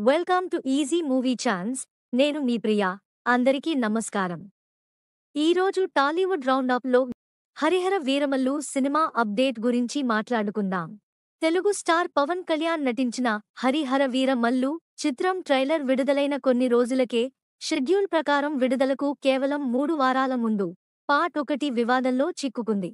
Welcome to easy movie chance. నేను మీ ప్రియా. అందరికీ నమస్కారం. ఈరోజు టాలీవుడ్ రౌండప్లో హరిహర వీరమల్లు సినిమా అప్డేట్ గురించి మాట్లాడుకుందాం. తెలుగు స్టార్ పవన్ కళ్యాణ్ నటించిన హరిహర వీరమల్లు చిత్రం ట్రైలర్ విడుదలైన కొన్ని రోజులకే షెడ్యూల్ ప్రకారం విడుదలకు కేవలం 3 వారాల ముందు పార్ట్ 1 వివాదంలో చిక్కుకుంది.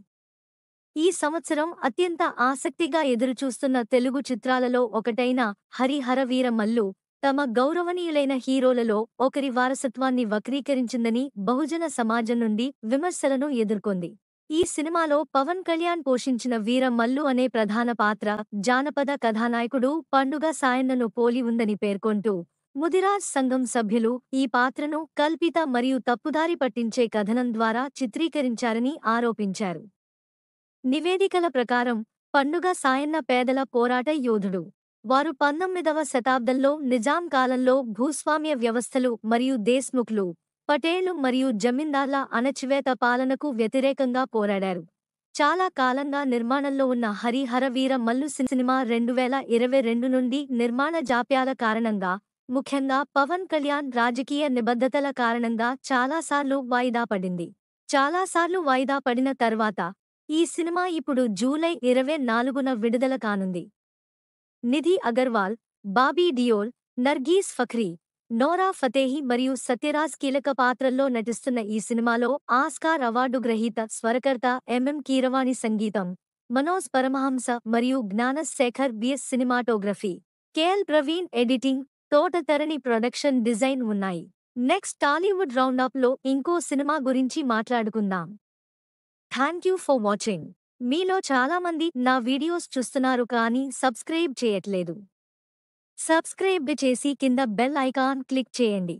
ఈ సంవత్సరం అత్యంత ఆసక్తిగా ఎదురుచూస్తున్న తెలుగు చిత్రాలలో ఒకటైన హరిహర వీరమల్లు తమ గౌరవనీయులైన హీరోలలో ఒకరి వారసత్వాన్ని వక్రీకరించిందని బహుజన సమాజం నుండి విమర్శలను ఎదుర్కొంది. ఈ సినిమాలో పవన్ కళ్యాణ్ పోషించిన వీరమల్లు అనే ప్రధాన పాత్ర జానపద కథానాయకుడు పండుగ సాయన్నను పోలి ఉందని పేర్కొంటూ ముదిరాజ్ సంఘం సభ్యులు ఈ పాత్రను కల్పిత మరియు తప్పుదారి పట్టించే కథనం ద్వారా చిత్రీకరించారని ఆరోపించారు. నివేదికల ప్రకారం పండుగ సాయన్న పేదల పోరాట యోధుడు. వారు 19వ శతాబ్దంలో నిజాం కాలంలో భూస్వామ్య వ్యవస్థలు మరియు దేశ్ముఖ్లు, పటేళ్లు మరియు జమీందార్ల అణచివేత పాలనకు వ్యతిరేకంగా పోరాడారు. చాలా కాలంగా నిర్మాణంలో ఉన్న హరిహర వీరమల్లు సినిమా 2022 నుండి నిర్మాణ జాప్యాల కారణంగా, ముఖ్యంగా పవన్ కళ్యాణ్ రాజకీయ నిబద్ధతల కారణంగా చాలాసార్లు వాయిదా పడింది. చాలాసార్లు వాయిదా పడిన తర్వాత ఈ సినిమా ఇప్పుడు జూలై 24న విడుదల కానుంది. నిధి అగర్వాల్, బాబీ డియోల్, నర్గీస్ ఫఖ్రీ, నోరా ఫతేహి మరియు సత్యరాజ్ కీలక పాత్రల్లో నటిస్తున్న ఈ సినిమాలో ఆస్కార్ అవార్డు గ్రహీత స్వరకర్త ఎంఎం కీరవాణి సంగీతం, మనోజ్ పరమహంస మరియు Gnanasekhar BS cinematography, KL Praveen editing, Thota Tharani production design ఉన్నాయి. నెక్స్ట్ టాలీవుడ్ రౌండప్లో ఇంకో సినిమా గురించి మాట్లాడుకుందాం. Thank you for watching. మీలో చాలామంది నా వీడియోస్ చూస్తున్నారు కానీ సబ్స్క్రైబ్ చేయట్లేదు. సబ్స్క్రైబ్ చేసి కింద బెల్ ఐకాన్ క్లిక్ చేయండి.